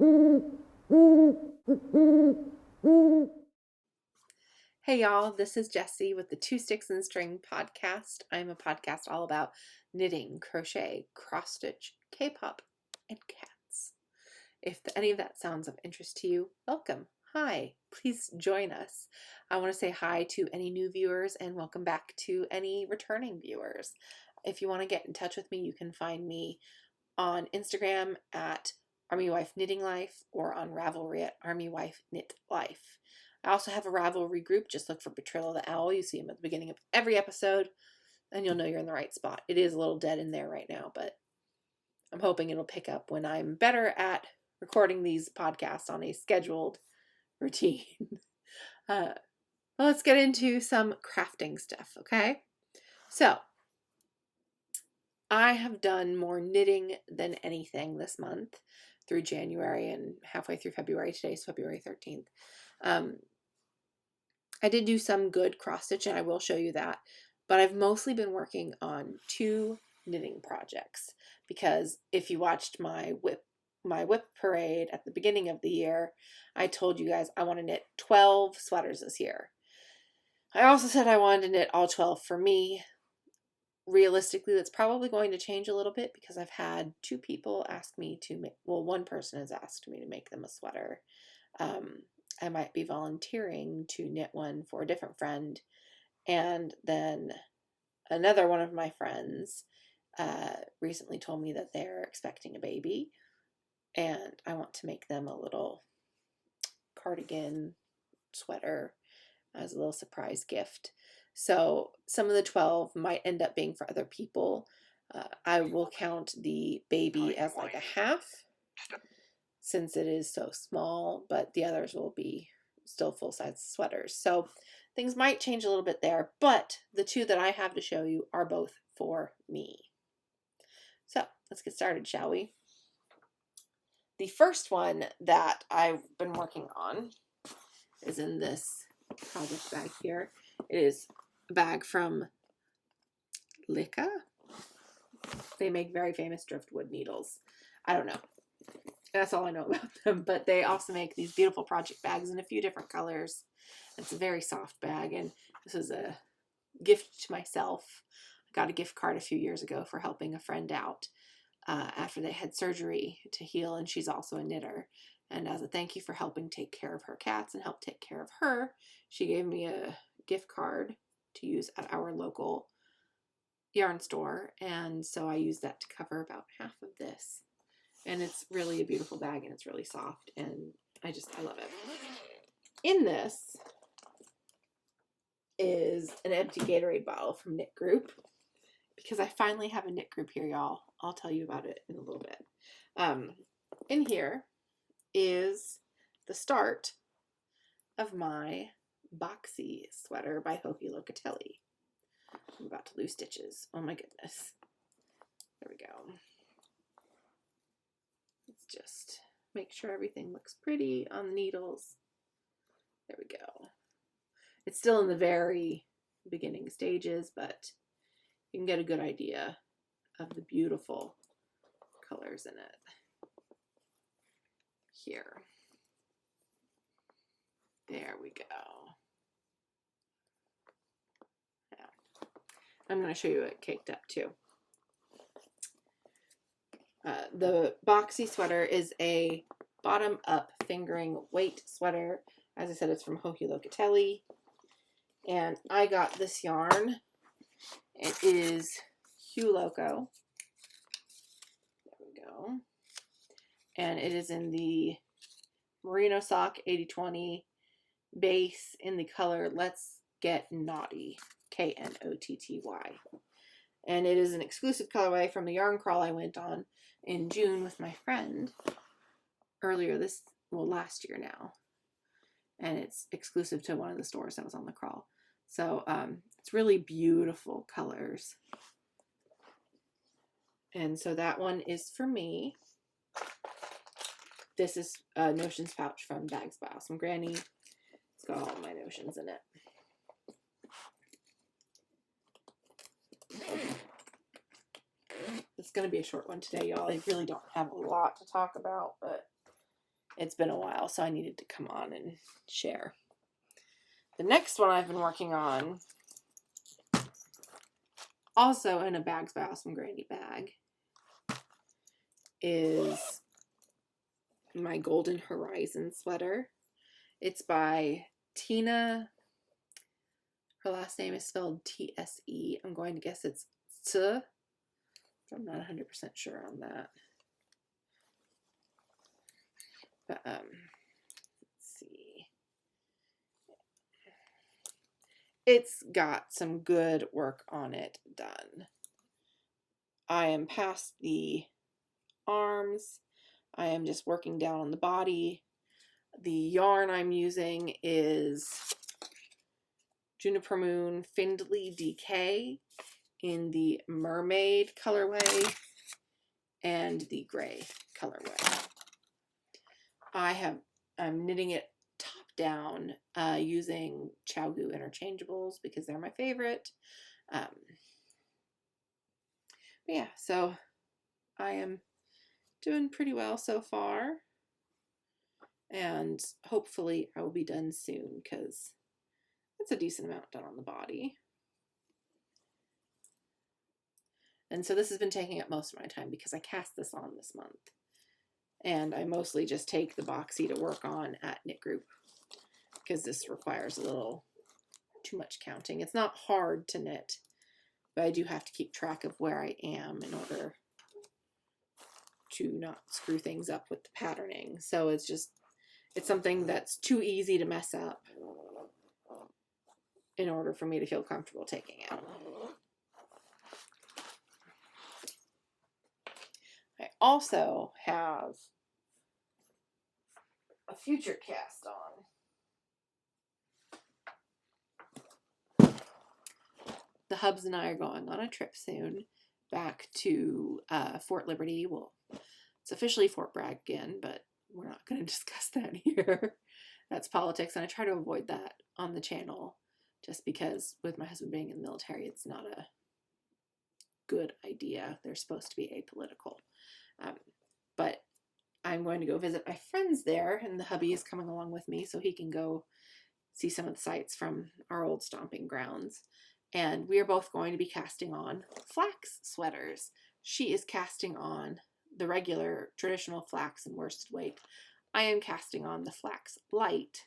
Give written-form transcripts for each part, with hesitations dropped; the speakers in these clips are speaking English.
Hey y'all, this is Jessie with the Two Sticks and String podcast. I'm a podcast all about knitting, crochet, cross stitch, K-pop, and cats. If any of that sounds of interest to you, welcome. Hi, please join us. I want to say hi to any new viewers and welcome back to any returning viewers. If you want to get in touch with me, you can find me on Instagram at Army Wife Knitting Life or on Ravelry at Army Wife Knit Life. I also have a Ravelry group. Just look for Betrayal of the Owl. You see him at the beginning of every episode, and you'll know you're in the right spot. It is a little dead in there right now, but I'm hoping it'll pick up when I'm better at recording these podcasts on a scheduled routine. Well, let's get into some crafting stuff, okay? So, I have done more knitting than anything this month through January and halfway through February. Today's February 13th. I did do some good cross stitch and I will show you that, but I've mostly been working on 2 knitting projects because if you watched my whip parade at the beginning of the year, I told you guys I want to knit 12 sweaters this year. I also said I wanted to knit all 12 for me. Realistically, that's probably going to change a little bit because I've had 2 people ask me to make, well, one person has asked me to make them a sweater. I might be volunteering to knit one for a different friend. And then another one of my friends recently told me that they're expecting a baby. And I want to make them a little cardigan sweater as a little surprise gift. So some of the 12 might end up being for other people. I will count the baby as like a half, since it is so small, but the others will be still full-size sweaters. So things might change a little bit there, but the 2 that I have to show you are both for me. So let's get started, shall we? The first one that I've been working on is in this project bag here. It is a bag from Lika. They make very famous driftwood needles. I don't know. That's all I know about them, but they also make these beautiful project bags in a few different colors. It's a very soft bag, and this is a gift to myself. I got a gift card a few years ago for helping a friend out after they had surgery to heal, and she's also a knitter. And as a thank you for helping take care of her cats and help take care of her, she gave me a gift card to use at our local yarn store, and so I used that to cover about half of this. And it's really a beautiful bag, and it's really soft, and I love it. In this is an empty Gatorade bottle from Knit Group, because I finally have a knit group here, y'all. I'll tell you about it in a little bit. In here is the start of my Boxy sweater by Locatelli. I'm about to lose stitches. Oh my goodness. There we go. Let's just make sure everything looks pretty on the needles. There we go. It's still in the very beginning stages, but you can get a good idea of the beautiful colors in it. Here. There we go. Yeah. I'm going to show you it caked up too. The Boxy sweater is a bottom-up fingering weight sweater. As I said, it's from Locatelli. And I got this yarn. It is Hue Loco. There we go. And it is in the Merino Sock 80/20 base in the color Let's Get Naughty, Knotty. And it is an exclusive colorway from the yarn crawl I went on in June with my friend last year now. And it's exclusive to one of the stores that was on the crawl. So it's really beautiful colors. And so that one is for me. This is a notions pouch from Bags by Awesome Granny. It's got all my notions in it. It's going to be a short one today, y'all. I really don't have a lot to talk about, but it's been a while, so I needed to come on and share. The next one I've been working on, also in a Bags by Awesome Granny bag, is my Golden Horizon sweater. It's by Tina. Her last name is spelled T-S-E. I'm going to guess it's T. I'm not 100% sure on that. But, let's see. It's got some good work on it done. I am past the arms. I am just working down on the body. The yarn I'm using is Juniper Moon Findley DK in the Mermaid colorway and the gray colorway. I'm knitting it top down using ChowGoo interchangeables because they're my favorite. But yeah, so I am doing pretty well so far, and hopefully I will be done soon because that's a decent amount done on the body. And so this has been taking up most of my time because I cast this on this month. And I mostly just take the Boxy to work on at Knit Group because this requires a little too much counting. It's not hard to knit, but I do have to keep track of where I am in order to not screw things up with the patterning. So it's something that's too easy to mess up in order for me to feel comfortable taking it. I also have a future cast on. The hubs and I are going on a trip soon back to Fort Liberty. Well, it's officially Fort Bragg again, but we're not going to discuss that here. That's politics, and I try to avoid that on the channel just because with my husband being in the military, it's not a good idea. They're supposed to be apolitical. But I'm going to go visit my friends there, and the hubby is coming along with me so he can go see some of the sights from our old stomping grounds. And we are both going to be casting on flax sweaters. She is casting on the regular traditional flax and worsted weight. I am casting on the flax light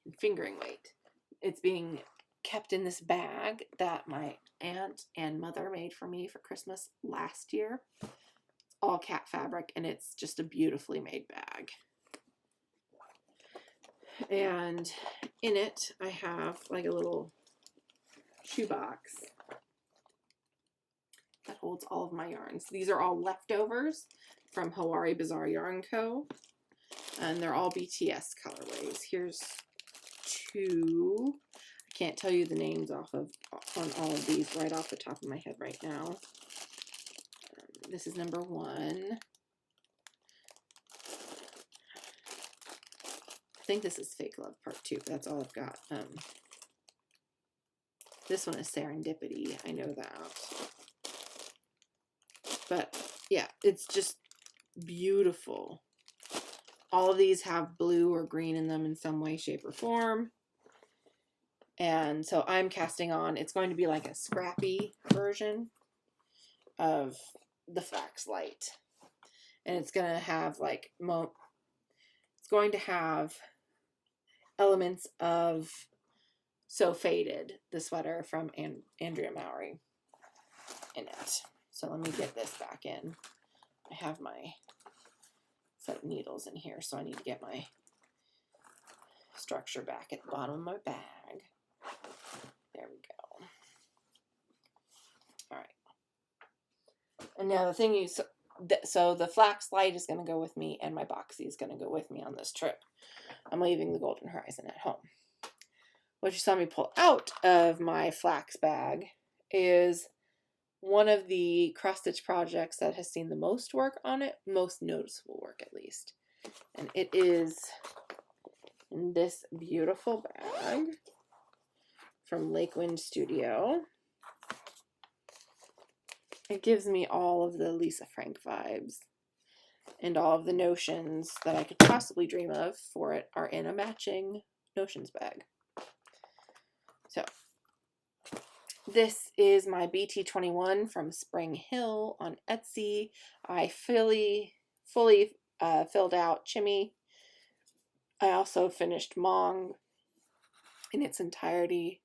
and fingering weight. It's being kept in this bag that my aunt and mother made for me for Christmas last year. All cat fabric, and it's just a beautifully made bag. And in it I have like a little shoebox that holds all of my yarns. These are all leftovers from Hawari Bazaar Yarn Co. And they're all BTS colorways. Here's two. I can't tell you the names on all of these right off the top of my head right now. This is number 1. I think this is Fake Love Part 2. That's all I've got. This one is Serendipity. I know that. But yeah, it's just beautiful. All of these have blue or green in them in some way, shape, or form. And so I'm casting on, it's going to be like a scrappy version of the flax light, and it's going to have like it's going to have elements of So Faded, the sweater from Andrea Mowry, in it. So let me get this back in. I have my set of needles in here, so I need to get my structure back at the bottom of my bag. There we go. All right. And now the thing is, so the flax light is going to go with me, and my Boxy is going to go with me on this trip. I'm leaving the Golden Horizon at home. What you saw me pull out of my flax bag is one of the cross-stitch projects that has seen the most work on it, most noticeable work at least. And it is in this beautiful bag from Lakewind Studio. It gives me all of the Lisa Frank vibes. And all of the notions that I could possibly dream of for it are in a matching notions bag. So this is my BT21 from Springhill on Etsy. I fully filled out Chimmy. I also finished Mong in its entirety.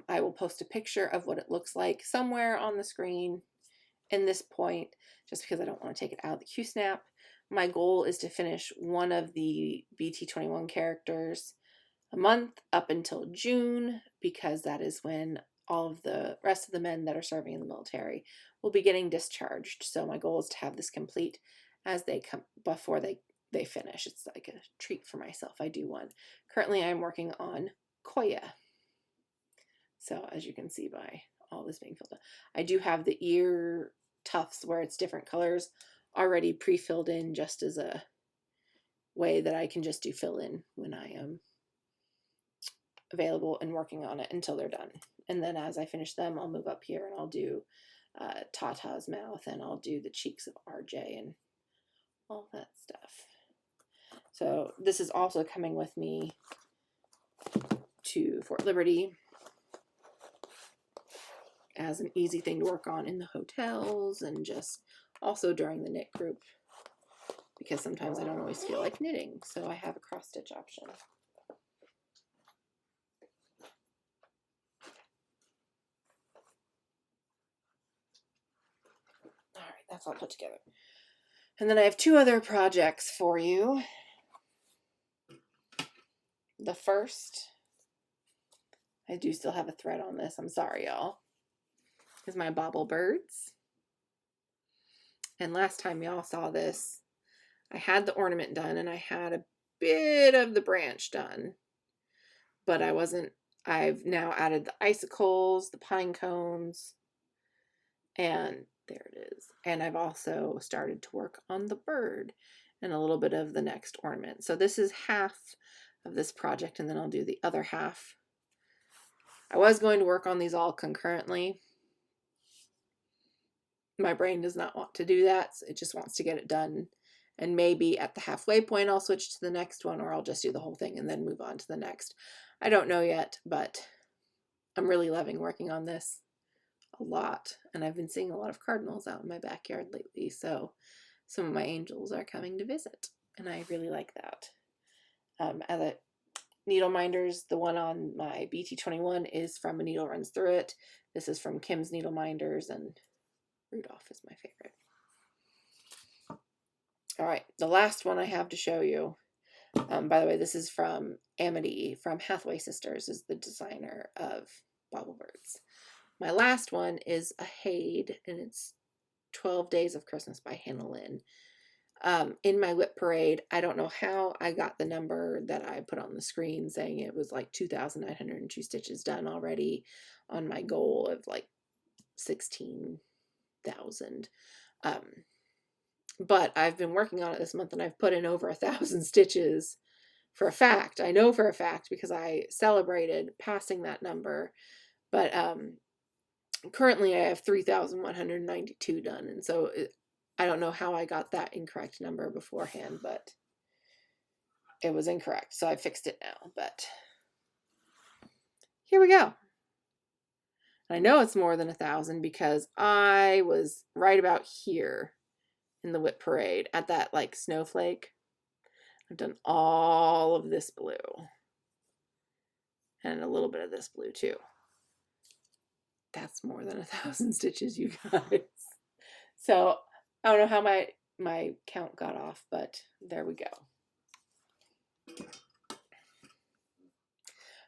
I will post a picture of what it looks like somewhere on the screen in this point, just because I don't want to take it out of the Q-snap. My goal is to finish one of the BT21 characters a month up until June, because that is when all of the rest of the men that are serving in the military will be getting discharged. So my goal is to have this complete as they come before they finish. It's like a treat for myself. I do one. Currently I'm working on Koya. So as you can see by all this being filled in, I do have the ear tufts where it's different colors already pre-filled in, just as a way that I can just do fill in when I am available and working on it until they're done. And then as I finish them, I'll move up here and I'll do Tata's mouth, and I'll do the cheeks of RJ and all that stuff. So this is also coming with me to Fort Liberty as an easy thing to work on in the hotels, and just also during the knit group, because sometimes I don't always feel like knitting, so I have a cross stitch option. All right, that's all put together. And then I have two other projects for you. The first, I do still have a thread on this, I'm sorry y'all, is my Bauble birds. And last time y'all saw this, I had the ornament done and I had a bit of the branch done, but I've now added the icicles, the pine cones, and there it is. And I've also started to work on the bird and a little bit of the next ornament. So this is half of this project, and then I'll do the other half. I was going to work on these all concurrently. My brain does not want to do that. It just wants to get it done. And maybe at the halfway point, I'll switch to the next one, or I'll just do the whole thing and then move on to the next. I don't know yet, but I'm really loving working on this a lot. And I've been seeing a lot of cardinals out in my backyard lately. So some of my angels are coming to visit, and I really like that. As a needle minders, the one on my BT21 is from A Needle Runs Through It. This is from Kim's Needle Minders, and Rudolph is my favorite. All right, the last one I have to show you. By the way, this is from Amity from Hathaway Sisters, is the designer of Bauble Birds. My last one is a Haid, and it's 12 Days of Christmas by Hannah Lynn. In my whip parade, I don't know how I got the number that I put on the screen saying it was like 2,902 stitches done already on my goal of like 16,000. But I've been working on it this month, and I've put in over 1,000 stitches for a fact. I know for a fact because I celebrated passing that number. But currently I have 3,192 done, and so I don't know how I got that incorrect number beforehand, but it was incorrect, so I fixed it now. But here we go. And I know it's more than 1,000 because I was right about here in the whip parade at that like snowflake. I've done all of this blue and a little bit of this blue too. That's more than 1,000 stitches, you guys. So I don't know how my count got off, but there we go.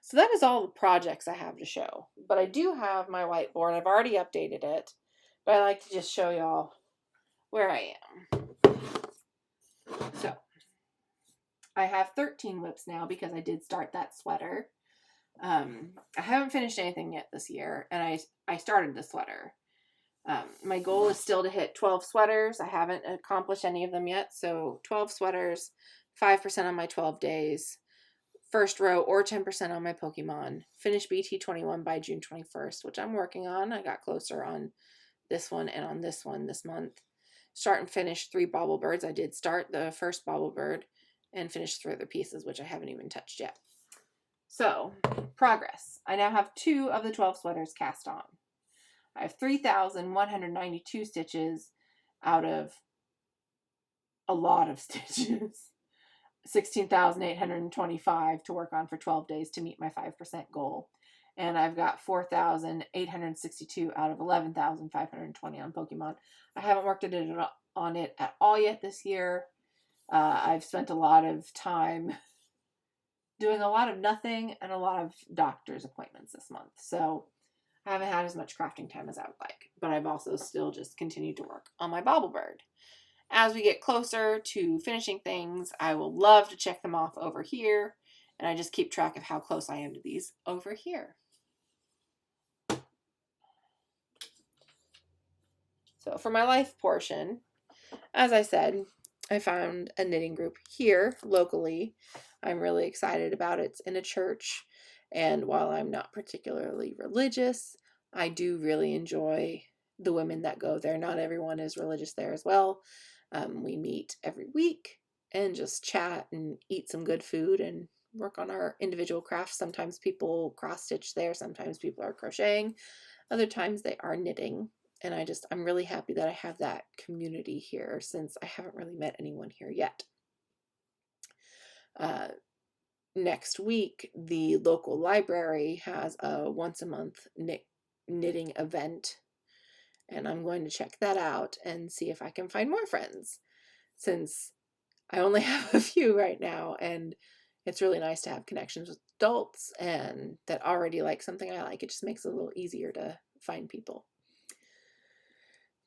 So that is all the projects I have to show. But I do have my whiteboard. I've already updated it, but I like to just show y'all where I am. So I have 13 whips now because I did start that sweater. I haven't finished anything yet this year, and I started the sweater. My goal is still to hit 12 sweaters. I haven't accomplished any of them yet, so 12 sweaters, 5% on my 12 days, first row or 10% on my Pokemon, finish BT21 by June 21st, which I'm working on. I got closer on this one and on this one this month. start and finish 3 bauble birds. I did start the first bauble bird and finish 3 other pieces, which I haven't even touched yet. So, progress. I now have 2 of the 12 sweaters cast on. I have 3,192 stitches out of a lot of stitches. 16,825 to work on for 12 days to meet my 5% goal. And I've got 4,862 out of 11,520 on Pokemon. I haven't worked on it at all yet this year. I've spent a lot of time doing a lot of nothing and a lot of doctor's appointments this month. So I haven't had as much crafting time as I would like. But I've also still just continued to work on my Bauble bird. As we get closer to finishing things, I will love to check them off over here. And I just keep track of how close I am to these over here. So for my life portion, as I said, I found a knitting group here locally. I'm really excited about it. It's in a church. And while I'm not particularly religious, I do really enjoy the women that go there. Not everyone is religious there as well. We meet every week and just chat and eat some good food and work on our individual crafts. Sometimes people cross stitch there. Sometimes people are crocheting. Other times they are knitting. And I'm really happy that I have that community here since I haven't really met anyone here yet. Next week, the local library has a once a month knitting event. And I'm going to check that out and see if I can find more friends, since I only have a few right now, and it's really nice to have connections with adults and that already like something I like. It just makes it a little easier to find people.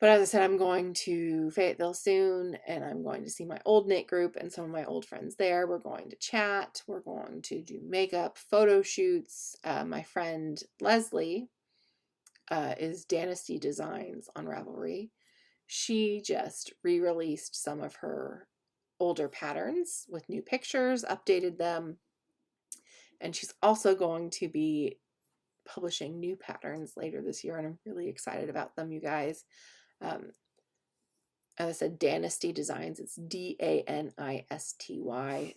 But as I said, I'm going to Fayetteville soon, and I'm going to see my old knit group and some of my old friends there. We're going to chat. We're going to do makeup, photo shoots. My friend Leslie is Dynasty Designs on Ravelry. She just re-released some of her older patterns with new pictures, updated them, and she's also going to be publishing new patterns later this year, and I'm really excited about them, you guys. As I said, Dynasty Designs. It's DANISTY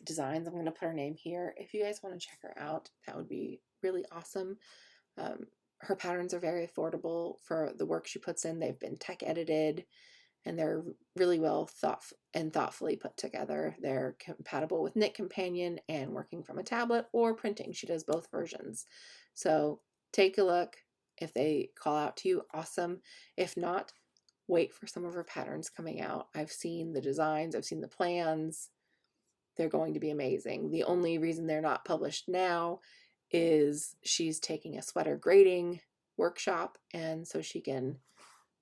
Designs. I'm going to put her name here. If you guys want to check her out, that would be really awesome. Her patterns are very affordable for the work she puts in. They've been tech edited, and they're really well thoughtfully put together. They're compatible with Knit Companion and working from a tablet or printing. She does both versions. So take a look. If they call out to you, awesome. If not, wait for some of her patterns coming out. I've seen the designs. I've seen the plans. They're going to be amazing. The only reason they're not published now is she's taking a sweater grading workshop, and so she can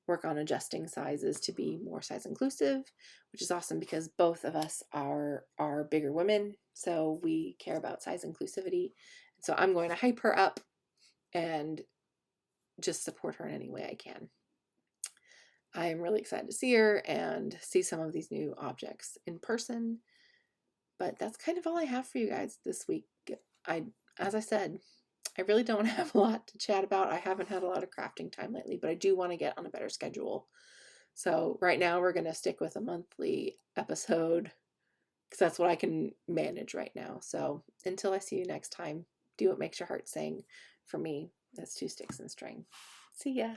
work on adjusting sizes to be more size inclusive, which is awesome because both of us are bigger women, so we care about size inclusivity. So I'm going to hype her up and just support her in any way I can. I am really excited to see her and see some of these new objects in person. But that's kind of all I have for you guys this week. As I said, I really don't have a lot to chat about. I haven't had a lot of crafting time lately, but I do want to get on a better schedule. So right now we're going to stick with a monthly episode because that's what I can manage right now. So until I see you next time, do what makes your heart sing. For me, that's 2 sticks and string. See ya.